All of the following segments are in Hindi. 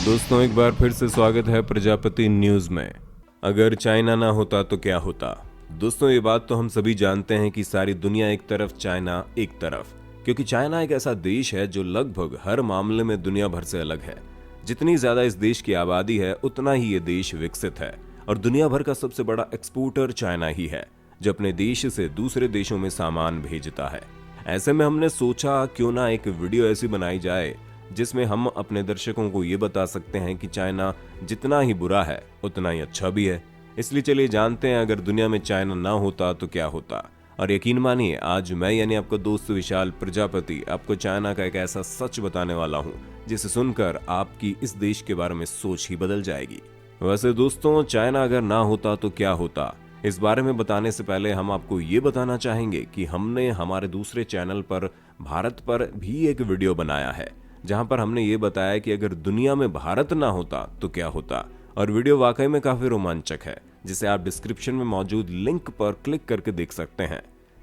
दोस्तों एक बार फिर से स्वागत है प्रजापति न्यूज में। अगर चाइना ना होता तो क्या होता। दोस्तों ये बात तो हम सभी जानते हैं कि सारी दुनिया एक तरफ, चाइना एक तरफ, क्योंकि चाइना एक ऐसा देश है जो लगभग हर मामले में दुनिया भर से अलग है। जितनी ज्यादा इस देश की आबादी है उतना ही ये देश विकसित है और दुनिया भर का सबसे बड़ा एक्सपोर्टर चाइना ही है, जो अपने देश से दूसरे देशों में सामान भेजता है। ऐसे में हमने सोचा क्यों ना एक वीडियो ऐसी बनाई जाए जिसमें हम अपने दर्शकों को ये बता सकते हैं कि चाइना जितना ही बुरा है उतना ही अच्छा भी है। इसलिए चलिए जानते हैं अगर दुनिया में चाइना ना होता तो क्या होता। और यकीन मानिए आज मैं यानी आपका दोस्त विशाल प्रजापति आपको चाइना का एक ऐसा सच बताने वाला हूँ जिसे सुनकर आपकी इस देश के बारे में सोच ही बदल जाएगी। वैसे दोस्तों चाइना अगर ना होता तो क्या होता, इस बारे में बताने से पहले हम आपको ये बताना चाहेंगे कि हमने हमारे दूसरे चैनल पर भारत पर भी एक वीडियो बनाया है जहां पर हमने ये बताया कि अगर दुनिया में भारत ना होता तो क्या होता। और वीडियो वाकई में काफी रोमांचक है जिसे आप डिस्क्रिप्शन में मौजूद लिंक पर क्लिक करके देख सकते हैं।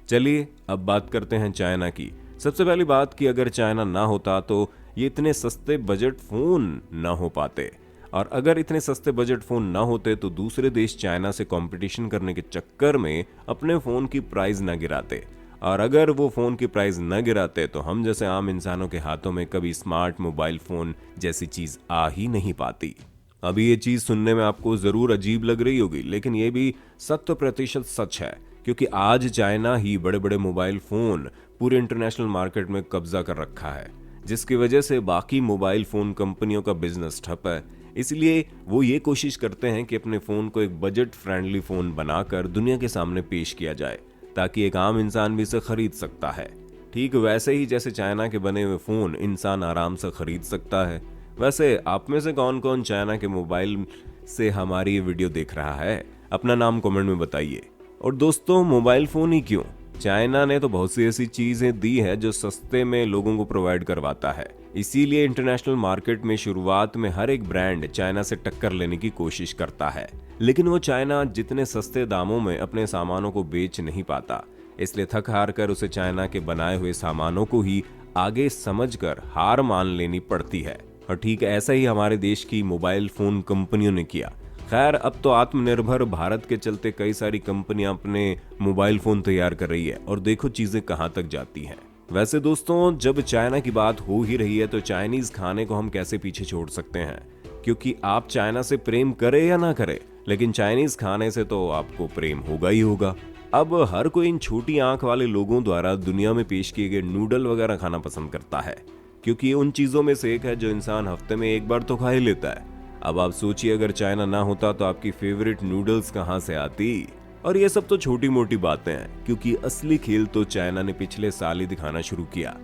चलिए अब बात करते हैं चाइना की। सबसे पहली बात कि अगर चाइना ना होता तो ये इतने सस्ते बजट फोन ना हो पाते, और अगर इतने सस्ते बजट फोन ना होते तो दूसरे देश चाइना से कंपटीशन करने के चक्कर में अपने फोन की प्राइस ना गिराते, और अगर वो फोन की प्राइस न गिराते तो हम जैसे आम इंसानों के हाथों में कभी स्मार्ट मोबाइल फोन जैसी चीज आ ही नहीं पाती। अभी ये चीज सुनने में आपको जरूर अजीब लग रही होगी, लेकिन ये भी 100% सच है, क्योंकि आज चाइना ही बड़े बड़े मोबाइल फोन पूरे इंटरनेशनल मार्केट में कब्जा कर रखा है, जिसकी वजह से बाकी मोबाइल फोन कंपनियों का बिजनेस ठप है। इसलिए वो ये कोशिश करते हैं कि अपने फोन को एक बजट फ्रेंडली फोन बनाकर दुनिया के सामने पेश किया जाए ताकि एक आम इंसान भी इसे खरीद सकता है। ठीक वैसे ही जैसे चाइना के बने हुए फोन इंसान आराम से खरीद सकता है। वैसे आप में से कौन कौन चाइना के मोबाइल से हमारी ये वीडियो देख रहा है, अपना नाम कमेंट में बताइए। और दोस्तों मोबाइल फोन ही क्यों, चाइना ने तो बहुत सी ऐसी चीजें दी है जो सस्ते में लोगों को प्रोवाइड करवाता है। इसीलिए इंटरनेशनल मार्केट में शुरुआत में हर एक ब्रांड चाइना से टक्कर लेने की कोशिश करता है, लेकिन वो चाइना जितने सस्ते दामों में अपने सामानों को बेच नहीं पाता, इसलिए थक हार कर उसे चाइना के बनाए हुए सामानों को ही आगे समझकर हार मान लेनी पड़ती है। और ठीक ऐसा ही हमारे देश की मोबाइल फोन कंपनियों ने किया। खैर अब तो आत्मनिर्भर भारत के चलते कई सारी कंपनियां अपने मोबाइल फोन तैयार कर रही है और देखो चीजें कहां तक जाती हैं। वैसे दोस्तों जब चाइना की बात हो ही रही है तो चाइनीज खाने को हम कैसे पीछे छोड़ सकते हैं, क्योंकि आप चाइना से प्रेम करें या ना करें लेकिन चाइनीज खाने से तो आपको प्रेम होगा ही होगा। अब हर कोई इन छोटी आंख वाले लोगों द्वारा दुनिया में पेश किए गए नूडल वगैरह खाना पसंद करता है, क्योंकि ये उन चीजों में से एक है जो इंसान हफ्ते में एक बार तो खा ही लेता है। अब आप सोचिए अगर चाइना ना होता तो आपकी फेवरेट नूडल्स कहां से आती। और ये सब तो छोटी मोटी बातें हैं, क्योंकि असली खेल तो चाइना ने पिछले साल ही दिखाना शुरू किया,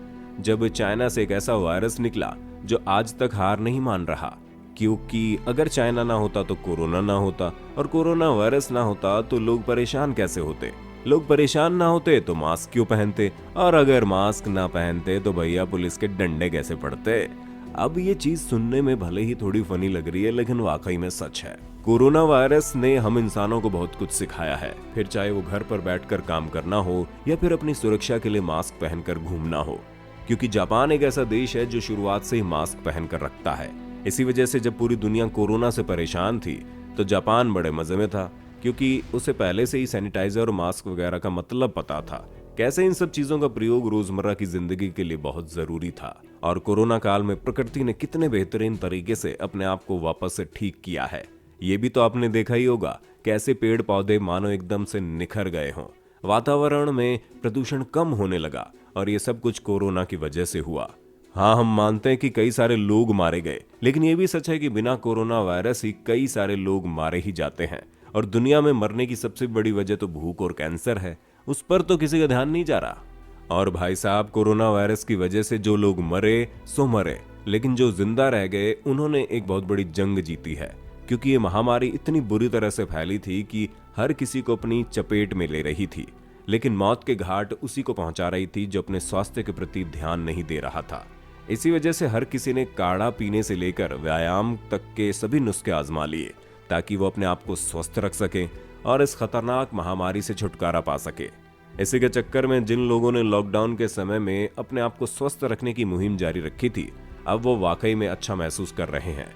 जब चाइना से एक ऐसा वायरस निकला जो आज तक हार नहीं मान रहा। क्योंकि अगर चाइना ना होता तो कोरोना ना होता, और कोरोना वायरस ना होता तो लोग परेशान कैसे होते, लोग परेशान ना होते तो मास्क क्यों पहनते, और अगर मास्क ना पहनते तो भैया पुलिस के डंडे कैसे पड़ते। अब ये चीज सुनने में भले ही थोड़ी फनी लग रही है लेकिन वाकई में सच है। कोरोना वायरस ने हम इंसानों को बहुत कुछ सिखाया है, फिर चाहे वो घर पर बैठकर काम करना हो या फिर अपनी सुरक्षा के लिए मास्क पहनकर घूमना हो, क्योंकि जापान एक ऐसा देश है जो शुरुआत से ही मास्क पहनकर रखता है। इसी वजह से जब पूरी दुनिया कोरोना से परेशान थी तो जापान बड़े मजे में था, क्योंकि उसे पहले से ही सैनिटाइजर और मास्क वगैरह का मतलब पता था, कैसे इन सब चीजों का प्रयोग रोजमर्रा की जिंदगी के लिए बहुत जरूरी था। और कोरोना काल में प्रकृति ने कितने बेहतरीन तरीके से अपने आप को वापस से ठीक किया है। ये भी तो आपने देखा ही होगा कैसे पेड़ पौधे मानो एकदम से निखर गए हों, वातावरण में प्रदूषण कम होने लगा, और ये सब कुछ कोरोना की वजह से हुआ। हाँ हम मानते हैं कि कई सारे लोग मारे गए, लेकिन ये भी सच है कि बिना कोरोना वायरस ही कई सारे लोग मारे ही जाते हैं, और दुनिया में मरने की सबसे बड़ी वजह तो भूख और कैंसर है, उस पर तो किसी का ध्यान नहीं जा रहा। और भाई साहब कोरोना वायरस की वजह से जो लोग मरे सो मरे, लेकिन जो जिंदा रह गए उन्होंने एक बहुत बड़ी जंग जीती है, क्योंकि ये महामारी इतनी बुरी तरह से फैली थी कि हर किसी को अपनी चपेट में ले रही थी, लेकिन मौत के घाट उसी को पहुंचा रही थी जो अपने स्वास्थ्य के प्रति ध्यान नहीं दे रहा था। इसी वजह से हर किसी ने काढ़ा पीने से लेकर व्यायाम तक के सभी नुस्खे आजमा लिए ताकि वो अपने आप को स्वस्थ रख सके और इस खतरनाक महामारी से छुटकारा पा सके। इसी के चक्कर में जिन लोगों ने लॉकडाउन के समय में अपने आप को स्वस्थ रखने की मुहिम जारी रखी थी, अब वो वाकई में अच्छा महसूस कर रहे हैं,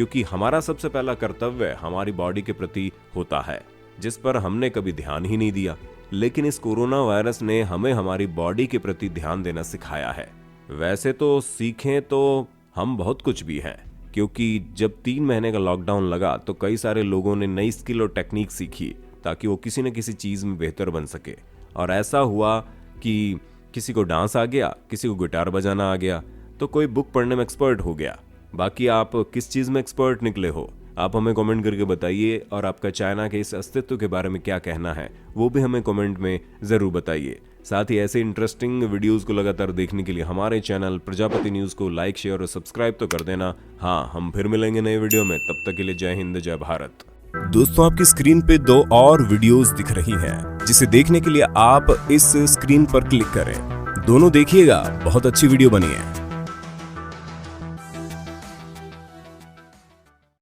क्योंकि हमारा सबसे पहला कर्तव्य हमारी बॉडी के प्रति होता है, जिस पर हमने कभी ध्यान ही नहीं दिया। लेकिन इस कोरोना वायरस ने हमें हमारी बॉडी के प्रति ध्यान देना सिखाया है। वैसे तो सीखें तो हम बहुत कुछ भी हैं, क्योंकि जब 3 महीने का लॉकडाउन लगा तो कई सारे लोगों ने नई स्किल और टेक्निक सीखी ताकि वो किसी न किसी चीज़ में बेहतर बन सके। और ऐसा हुआ कि किसी को डांस आ गया, किसी को गिटार बजाना आ गया, तो कोई बुक पढ़ने में एक्सपर्ट हो गया। बाकी आप किस चीज़ में एक्सपर्ट निकले हो, आप हमें कमेंट करके बताइए। और आपका चाइना के इस अस्तित्व के बारे में क्या कहना है वो भी हमें कमेंट में ज़रूर बताइए। साथ ही ऐसे इंटरेस्टिंग वीडियोस को लगातार देखने के लिए हमारे चैनल प्रजापति न्यूज़ को लाइक, शेयर और सब्सक्राइब तो कर देना। हाँ, हम फिर मिलेंगे नए वीडियो में, तब तक के लिए जय हिंद, जय भारत। दोस्तों, आपकी स्क्रीन पे 2 और वीडियोस दिख रही हैं, जिसे देखने के लिए आप इस स्क्रीन पर क्लिक करें। दोनों देखिएगा, बहुत अच्छी वीडियो बनी है।